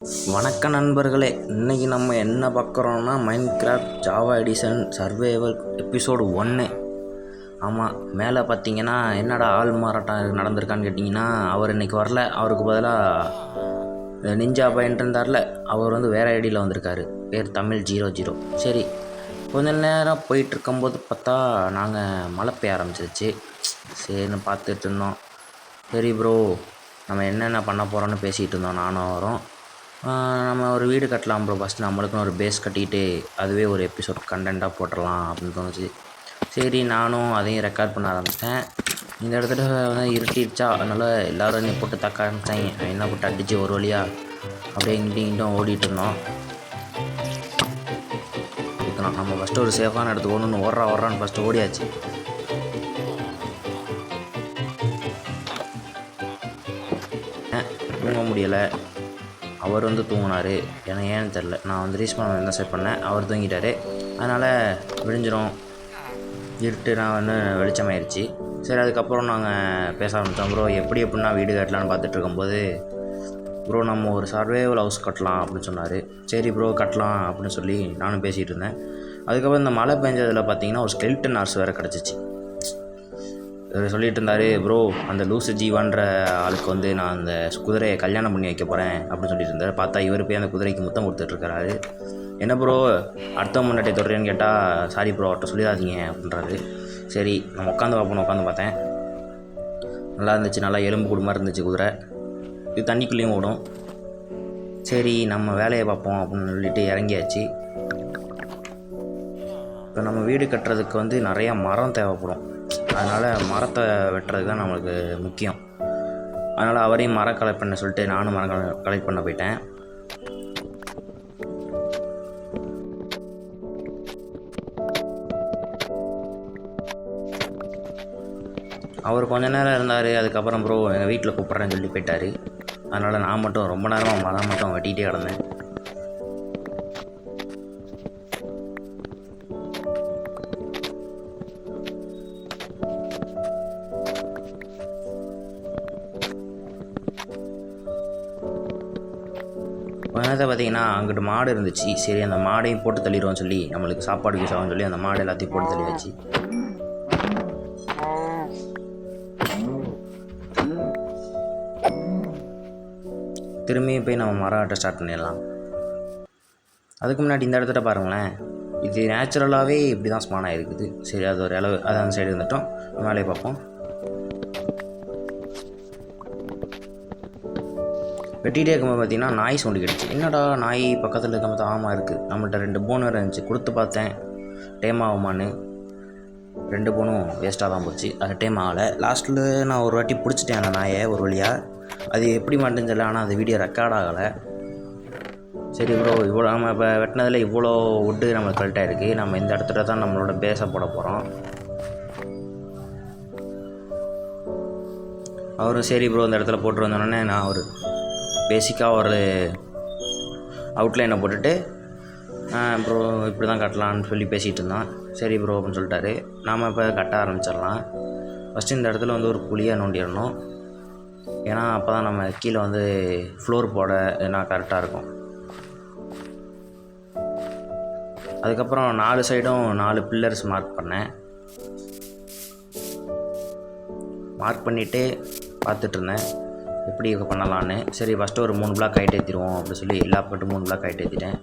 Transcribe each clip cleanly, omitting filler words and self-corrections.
வணக்க நண்பர்களே, இன்றைக்கி நம்ம என்ன பார்க்குறோன்னா Minecraft Java edition survival episode 1. ஆமாம், மேலே பார்த்தீங்கன்னா என்னடா ஆள் மாறாட்டம் நடந்திருக்கான்னு கேட்டிங்கன்னா, அவர் இன்றைக்கி வரல. அவருக்கு பதிலாக நிஞ்சா பையன் இருந்தார்ல, அவர் வேறு ஐடியில் வந்திருக்காரு. பேர் தமிழ் 00. சரி, கொஞ்ச நேரம் போயிட்டுருக்கும்போது பார்த்தா நாங்கள் மழை பெய்ய ஆரம்பிச்சிருச்சு. சரின்னு பார்த்துட்டு இருந்தோம். சரி ப்ரோ, நம்ம என்னென்ன பண்ண போகிறோன்னு பேசிகிட்டு இருந்தோம். நானும் வரோம். நம்ம ஒரு வீடு கட்டலாம் ப்ரோ. ஃபஸ்ட்டு நம்மளுக்குன்னு ஒரு பேஸ் கட்டிக்கிட்டு அதுவே ஒரு எபிசோட் கண்டென்ட்டாக போட்டுடலாம் அப்படின்னு தோணுச்சு. சரி, நானும் அதையும் ரெக்கார்ட் பண்ண ஆரம்பித்தேன். இந்த இடத்துல இருட்டிடுச்சா, அதனால் எல்லோரும் என்னை போட்டு தக்க ஆரம்பித்தாங்க. என்ன போட்டு அடித்து ஒரு வழியாக அப்படியே இங்கிட்டும் ஓடிட்டு இருந்தோம். இருக்கணும் நம்ம ஃபஸ்ட்டு ஒரு சேஃபான இடத்துக்கு ஒன்று ஓடுறான்னு ஃபஸ்ட்டு ஓடியாச்சு. தூங்க முடியலை. அவர் தூங்கினார். ஏன்னு தெரில. நான் ரீச் பண்ண என்ன செட் பண்ணேன், அவர் தூங்கிட்டார். அதனால் விடிஞ்சிரும், இருட்டு. நான் வெளிச்சமாயிருச்சு. சரி, அதுக்கப்புறம் நாங்கள் பேச ஆரம்பித்தோம். ப்ரோ எப்படின்னா வீடு கட்டலான்னு பார்த்துட்டு இருக்கும்போது, ப்ரோ நம்ம ஒரு சர்வைவல் ஹவுஸ் கட்டலாம் அப்படின்னு சொன்னார். சரி ப்ரோ கட்டலாம் அப்படின்னு சொல்லி நானும் பேசிகிட்டு இருந்தேன். அதுக்கப்புறம் இந்த மழை பெஞ்சதில் பார்த்தீங்கன்னா ஒரு ஸ்கெல்டன் ஹார்ஸ் வேறு கிடச்சிச்சு. சொல்லிட்டு இருந்தார், ப்ரோ அந்த லூசு ஜீவான்ற ஆளுக்கு நான் அந்த குதிரையை கல்யாணம் பண்ணி வைக்க போகிறேன் அப்படின்னு சொல்லிட்டு இருந்தார். பார்த்தா இவர் போய் அந்த குதிரைக்கு முத்தம் கொடுத்துட்ருக்கிறாரு. என்ன ப்ரோ அடுத்த முன்னாடி தொடரேன்னு கேட்டால், சாரி ப்ரோ அவர்கிட்ட சொல்லிடாதீங்க அப்படின்றாரு. சரி, நம்ம உட்காந்து பார்த்தேன். நல்லா இருந்துச்சு, நல்லா எலும்பு கூடு மாதிரி இருந்துச்சு குதிரை. இது தண்ணிக்குள்ளேயும் ஓடும். சரி, நம்ம வேலையை பார்ப்போம் அப்படின்னு சொல்லிட்டு இறங்கியாச்சு. இப்போ நம்ம வீடு கட்டுறதுக்கு நிறையா மரம் தேவைப்படும். அதனால் மரத்தை வெட்டுறதுக்கு தான் நம்மளுக்கு முக்கியம். அதனால் அவரையும் மரம் கலெக்ட் பண்ண சொல்லிட்டு நானும் மரம் கலெக்ட் பண்ண போயிட்டேன். அவர் கொஞ்ச நேரம் இருந்தார். அதுக்கப்புறம் ப்ரோ எங்கள் வீட்டில் கூப்பிட்றேன்னு சொல்லி போயிட்டார். அதனால் நான் மட்டும் ரொம்ப நேரமாக மரம் மட்டும் வெட்டிகிட்டே கிடந்தேன். அதனால் பார்த்தீங்கன்னா அங்கிட்டு மாடு இருந்துச்சு. சரி, அந்த மாடையும் போட்டு தள்ளிடுவோம்னு சொல்லி, நம்மளுக்கு சாப்பாடு யூஸ் ஆகும்னு சொல்லி அந்த மாடு எல்லாத்தையும் போட்டு தள்ளியாச்சு. திரும்பியும் போய் நம்ம மரம் வெட்ட ஸ்டார்ட் பண்ணிடலாம். அதுக்கு முன்னாடி இந்த இடத்துல பாருங்களேன், இது நேச்சுரலாகவே இப்படி தான் ஸ்பான் ஆகிருக்குது. சரி, அது ஒரு அளவு அது அந்த சைடு இருந்துட்டோம். மேலே பார்ப்போம். வெட்டிகிட்டே இருக்கும்போது பார்த்தீங்கன்னா நாய் சவுண்டு கிடச்சி. என்னடா நாய் பக்கத்தில் இருக்கும்போது ஆமாம் இருக்குது. நம்மள்கிட்ட 2 போன் வேறு இருந்துச்சு. கொடுத்து பார்த்தேன் டேம் ஆகுமான்னு. 2 போனும் வேஸ்ட்டாக தான் போச்சு. அது டேம் ஆகலை. லாஸ்ட்டில் நான் ஒரு வாட்டி பிடிச்சிட்டேன் அந்த நாயை ஒரு வழியாக. அது எப்படி மாட்டேன்னு தெரியல, ஆனால் அந்த வீடியோ ரெக்கார்ட் ஆகலை. சரி ப்ரோ, இவ்வளோ நம்ம இப்போ வெட்டினதில் இவ்வளோ வுட்டு நம்மளுக்கு கரெக்டாக இருக்குது. நம்ம இந்த இடத்துல தான் நம்மளோட பேஸை போட போகிறோம். அவரும் சரி ப்ரோ இந்த இடத்துல போட்டு வந்தோடனே நான் ஒரு பேசிக்காக ஒரு அவுட்லைனை போட்டுட்டு, ப்ரோ இப்படி தான் கட்டலான்னு சொல்லி பேசிகிட்டு இருந்தான். சரி ப்ரோ அப்படின்னு சொல்லிட்டாரு. நாம் இப்போ கட்ட ஆரம்பிச்சிடலாம். ஃபஸ்ட்டு இந்த இடத்துல ஒரு குழியாக நோண்டிடணும். ஏன்னா அப்போ தான் நம்ம கீழே ஃப்ளோர் போட ஏன்னா கரெக்டாக இருக்கும். அதுக்கப்புறம் 4 சைடும் 4 பில்லர்ஸ் மார்க் பண்ணேன். மார்க் பண்ணிவிட்டு பார்த்துட்ருந்தேன் எப்படி பண்ணலான்னு. சரி, ஃபஸ்ட்டு ஒரு 3 பிளாக் ஹைட் ஏற்றிடுவோம் அப்படின்னு சொல்லி எல்லா பக்கட்டும் 3 பிளாக் ஹைட் ஏற்றிட்டேன்.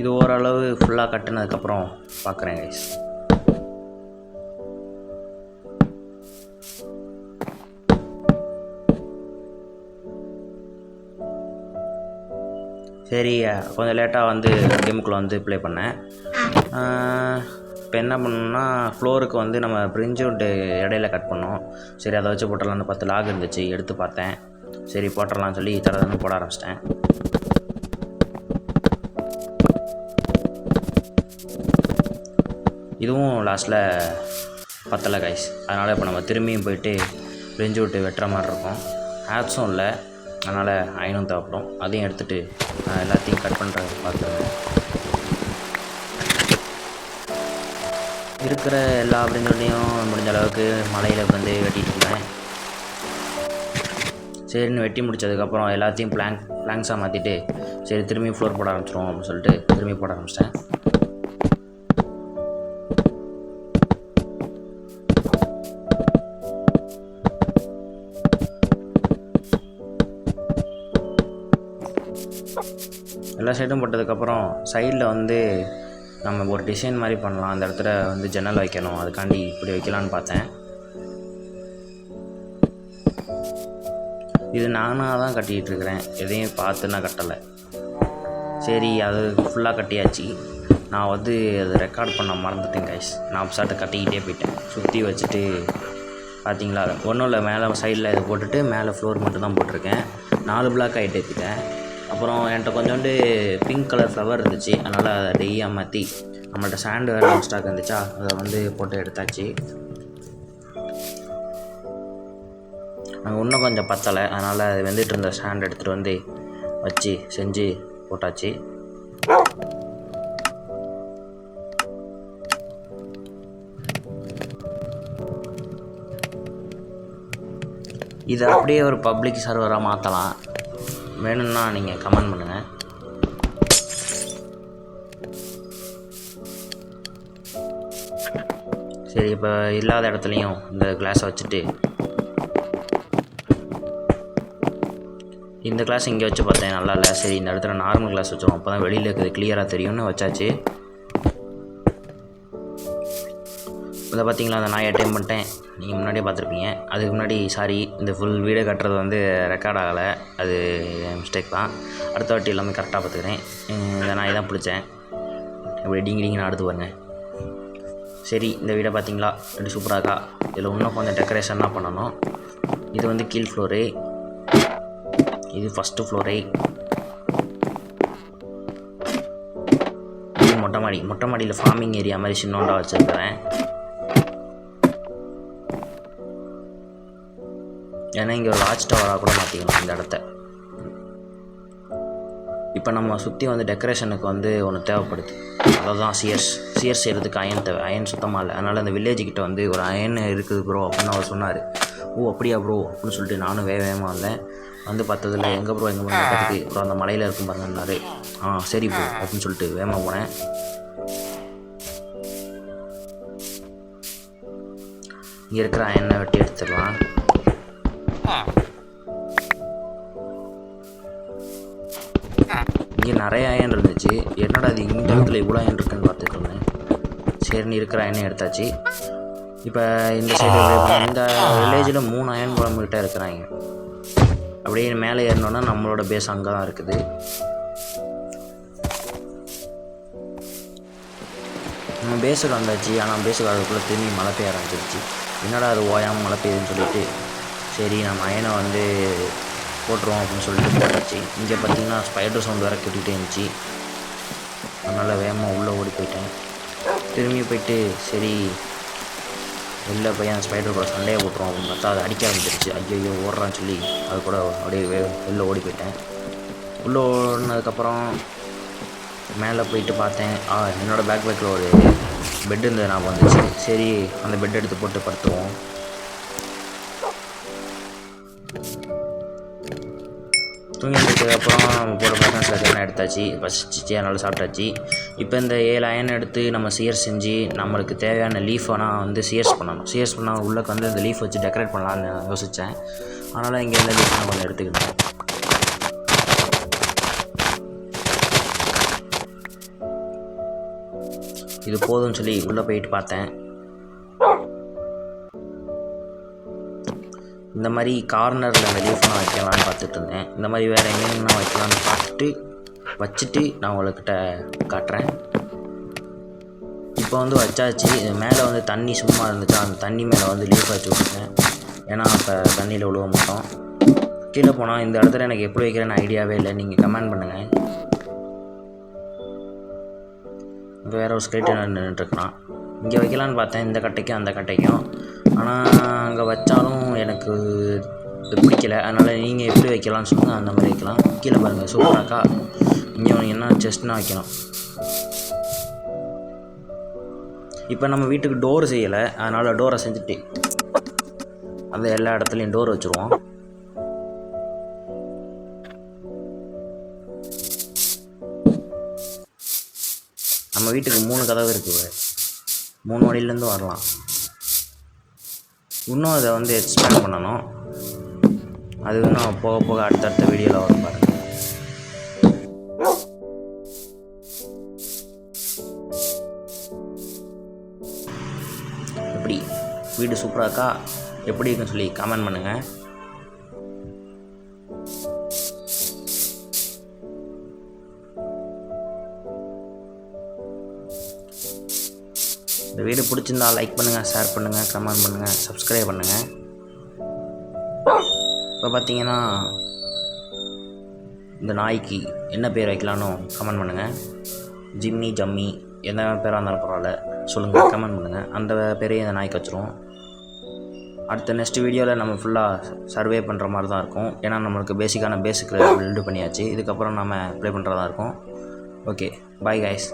இது ஓரளவு ஃபுல்லாக கட்டினதுக்கப்புறம் பார்க்குறேன் கைஸ். சரி, கொஞ்சம் லேட்டாக கேமுக்குள்ளே ப்ளே பண்ணேன். இப்போ என்ன பண்ணோம்னா ஃப்ளோருக்கு நம்ம பிரிஞ்சோட்டு இடையில கட் பண்ணோம். சரி, அதை வச்சு போட்டுடலான்னு 10 லாக் இருந்துச்சு. எடுத்து பார்த்தேன். சரி போட்டுடலான்னு சொல்லி தரதுன்னு போட ஆரம்பிச்சிட்டேன். இதுவும் லாஸ்ட்டில் பத்தலை கைஸ். அதனால் இப்போ நம்ம திரும்பியும் போயிட்டு பிரிஞ்சு விட்டு வெட்டுற மாதிரி இருக்கும். ஆப்ஸும் இல்லை, அதனால் அயனும் தேவைப்படும். அதையும் எடுத்துகிட்டு எல்லாத்தையும் கட் பண்ணுறது பார்த்துருவேன். இருக்கிற எல்லா பிரிஞ்சோட்டையும் முடிஞ்ச அளவுக்கு மலையில் வெட்டிட்டு இருந்தேன். சரின்னு வெட்டி முடித்ததுக்கப்புறம் எல்லாத்தையும் பிளாங்க் பிளாங்க்ஸாக மாற்றிட்டு சரி திரும்பி ஃப்ளோர் போட ஆரம்பிச்சிடுவோம் அப்படின்னு சொல்லிட்டு திரும்பி போட ஆரம்பிச்சிட்டேன். எல்லா சைடும் போட்டதுக்கப்புறம் சைடில் வந்து நம்ம ஒரு டிசைன் மாதிரி பண்ணலாம், அந்த இடத்துல வந்து ஜன்னல் வைக்கணும், அதுக்காண்டி இப்படி வைக்கலான்னு பார்த்தேன். இது நானாக தான் கட்டிகிட்ருக்கிறேன், எதையும் பார்த்து நான் கட்டலை. சரி அது ஃபுல்லாக கட்டியாச்சு. நான் வந்து அதை ரெக்கார்ட் பண்ண மறந்துட்டேன் கைஸ். நான் சாட்டை கட்டிக்கிட்டே போயிட்டேன். சுற்றி வச்சுட்டு பார்த்தீங்களா, ஒன்றும் இல்லை, மேலே சைடில் இதை போட்டுட்டு மேலே ஃப்ளோர் மட்டும் தான் போட்டிருக்கேன். 4 பிளாக் ஆகிட்டு ஏற்றிட்டேன். அப்புறம் என்கிட்ட கொஞ்சோண்டு பிங்க் கலர் ஃப்ளவர் இருந்துச்சு, அதனால் அதை டெய்யாக மாற்றி நம்மள்ட்ட சாண்டு வேறு ஸ்டாக் இருந்துச்சா, அதை வந்து போட்டு எடுத்தாச்சு. நாங்கள் இன்னும் கொஞ்சம் பத்தலை, அதனால் அது வெந்துட்டு இருந்த சாண்ட் எடுத்துகிட்டு வந்து வச்சு செஞ்சு போட்டாச்சு. இதை அப்படியே ஒரு பப்ளிக் சர்வராக மாற்றலாம், வேணும்னா நீங்கள் கமெண்ட் பண்ணுங்கள். சரி இப்போ இல்லாத இடத்துலையும் இந்த கிளாஸை வச்சுட்டு இந்த கிளாஸ் இங்கே வச்சு பார்த்தேன், நல்லா இல்லை. சரி இந்த இடத்துல நார்மல் கிளாஸ் வச்சோம், அப்போ தான் வெளியில் இருக்குது கிளியராக தெரியும்னு வச்சாச்சு. இதை பார்த்தீங்களா, அந்த நாயை டைம் பண்ணிட்டேன், நீங்கள் முன்னாடியே பார்த்துருப்பீங்க. அதுக்கு முன்னாடி சாரி, இந்த ஃபுல் வீடியோ கட்டுறது வந்து ரெக்கார்ட் ஆகலை, அது மிஸ்டேக் தான். அடுத்த வாட்டி எல்லாமே கரெக்டாக பார்த்துக்கிறேன். இந்த நாய் தான் பிடிச்சேன், இப்படி டிங்கிடிங்கன்னு அடுத்து பாருங்க. சரி இந்த வீடை பார்த்தீங்களா எப்படி சூப்பராக இருக்கா. இதில் இன்னும் கொஞ்சம் டெக்கரேஷன்லாம் பண்ணணும். இது வந்து கீழ் ஃப்ளோரு, இது ஃபஸ்ட்டு ஃப்ளோரு, இது மொட்டை மாடியில் ஃபார்மிங் ஏரியா மாதிரி சின்னோண்டா வச்சுருக்கிறேன். ஏன்னா இங்கே ஒரு வாட்ச் டவராக கூட மாற்றிக்கலாம் இந்த இடத்த. இப்போ நம்ம சுற்றி வந்து டெக்கரேஷனுக்கு வந்து ஒன்று தேவைப்படுது, அதுதான் சியர்ஸ் செய்கிறதுக்கு அயன் தேவை. அயன் சுத்தமாக இல்லை, அதனால் அந்த வில்லேஜுக்கிட்ட வந்து ஒரு அயன் இருக்குது ப்ரோ அப்படின்னு அவர் சொன்னார். ஓ அப்படியா ப்ரோ அப்படின்னு சொல்லிட்டு நானும் வேகமாக வந்தேன். வந்து பார்த்ததில்ல, எங்கே ப்ரோ கேட்டதுக்கு அப்புறம் அந்த மலையில் இருக்கும் பாருங்கன்னாரு. சரி ப்ரோ அப்படின்னு சொல்லிட்டு வேகமாக போனேன். இங்கே இருக்கிற அயனை வெட்டி எடுத்துடலாம். இங்கே நிறைய அயன் இருந்துச்சு, என்னடா அது இந்த இடத்துல இவ்வளோ அயன் இருக்குன்னு பார்த்துட்டு இருந்தேன். சரின்னு இருக்கிற அயனை எடுத்தாச்சு. இப்போ இந்த சைடு இந்த வில்லேஜில் 3 அயன் கிலோமீட்டர் இருக்கிறாங்க. அப்படியே மேலே ஏறினோன்னா நம்மளோட பேஸ் அங்கே தான் இருக்குது. நம்ம பேஸுக்கு வந்தாச்சு, ஆனால் பேஸுக்கு அதுக்குள்ளே திரும்பி மழை பெய்ய ஆரம்பிச்சிருச்சு. என்னடா அது ஓயாமல் மழை பெய்யுதுன்னு சொல்லிட்டு சரி நம்ம அயனை வந்து போட்டுருவோம் அப்படின்னு சொல்லிட்டு போட்டாச்சு. இங்கே பார்த்தீங்கன்னா ஸ்பைடர் சவுண்ட் வேறு கேட்டுக்கிட்டே இருந்துச்சு, அதனால் வேகமாக உள்ளே ஓடி போயிட்டேன். திரும்பி போயிட்டு சரி வெளில போய் அந்த ஸ்பைடர் கூட சண்டையை போட்டுருவோம் அப்படின்னு பார்த்தா அது அடிக்க ஆரம்பிச்சிருச்சு. ஐயோ ஓடுறான்னு சொல்லி அது கூட அப்படியே வெளில ஓடி போயிட்டேன். உள்ளே ஓடினதுக்கப்புறம் மேலே போயிட்டு பார்த்தேன், என்னோடய பேக்கில் ஒரு பெட் இருந்தது நான் வந்துச்சு. சரி அந்த பெட் எடுத்து போட்டு படுத்துவோம். தூங்கி முடிச்சதுக்கப்புறம் நம்ம போட பார்க்க எடுத்தாச்சு, பசிச்சு நல்லா சாப்பிட்டாச்சு. இப்போ இந்த 7 அயன் எடுத்து நம்ம சியர்ஸ் செஞ்சு நம்மளுக்கு தேவையான லீஃபெல்லாம் வந்து சியர்ஸ் பண்ணணும். சியர்ஸ் பண்ணால் உள்ளே வந்து இந்த லீஃப் வச்சு டெக்கரேட் பண்ணலான்னு யோசித்தேன். அதனால் இங்கே இந்த லீஃப் நான் கொஞ்சம் எடுத்துக்கிட்டேன். இது போதும்னு சொல்லி உள்ளே போயிட்டு பார்த்தேன். இந்த மாதிரி கார்னரில் அந்த லீஃப்லாம் வைக்கலான்னு பார்த்துட்டு இருந்தேன். இந்த மாதிரி வேறு எங்கேயும் வைக்கலான்னு பார்த்துட்டு வச்சுட்டு நான் உங்கள்கிட்ட காட்டுறேன். இப்போ வந்து வச்சாச்சு. மேலே வந்து தண்ணி சும்மா இருந்துச்சா, அந்த தண்ணி மேலே வந்து லீஃப் வச்சு விட்டுருக்கேன், ஏன்னா இப்போ தண்ணியில் விழுவ மாட்டோம். கீழே போனால் இந்த இடத்துல எனக்கு எப்படி வைக்கிறேன்னு ஐடியாவே இல்லை, நீங்கள் கமெண்ட் பண்ணுங்கள். இப்போ வேறு ஒரு ஸ்கெல்டன் நின்றுட்டுருக்கான். இங்கே வைக்கலான்னு பார்த்தேன், இந்த கட்டைக்கும் அந்த கட்டைக்கும். ஆனால் அங்கே வச்சாலும் எனக்கு பிடிக்கலை, அதனால் நீங்கள் எப்படி வைக்கலான்னு சொல்லுங்கள், அந்த மாதிரி வைக்கலாம். கீழே பாருங்கள் சூப்பராக்கா. இங்கே என்ன செஸ்ட்னா வைக்கலாம். இப்போ நம்ம வீட்டுக்கு டோர் செய்யலை, அதனால் டோரை செஞ்சுட்டு அந்த எல்லா இடத்துலையும் டோர் வச்சுருவோம். நம்ம வீட்டுக்கு 3 கதவு இருக்குது, 3 வழியிலேருந்து வரலாம். இன்னும் அதை வந்து எக்ஸ்பேண்ட் பண்ணணும். அது இன்னும் போக போக அடுத்தடுத்த வீடியோவில் வரும் பாருங்கள். எப்படி வீடு சூப்பராக இருக்கா, எப்படி இருக்குன்னு சொல்லி கமெண்ட் பண்ணுங்கள். இந்த வீடியோ பிடிச்சிருந்தா லைக் பண்ணுங்கள், ஷேர் பண்ணுங்கள், கமெண்ட் பண்ணுங்கள், சப்ஸ்கிரைப் பண்ணுங்கள். இப்போ பார்த்தீங்கன்னா இந்த நாய்க்கு என்ன பேர் வைக்கலான்னு கமெண்ட் பண்ணுங்கள். ஜிம்மி, ஜம்மி, எந்த பேராக இருந்தாலும் பரவாயில்ல சொல்லுங்கள், கமெண்ட் பண்ணுங்கள். அந்த பேரையும் இந்த நாய்க்கு வச்சுருவோம். அடுத்த நெக்ஸ்ட் வீடியோவில் நம்ம ஃபுல்லாக சர்வே பண்ணுற மாதிரி தான் இருக்கும். ஏன்னா நம்மளுக்கு பேசிக்கான பில்டு பண்ணியாச்சு. இதுக்கப்புறம் நம்ம ப்ளே பண்ணுறதா இருக்கும். Okay, bye guys.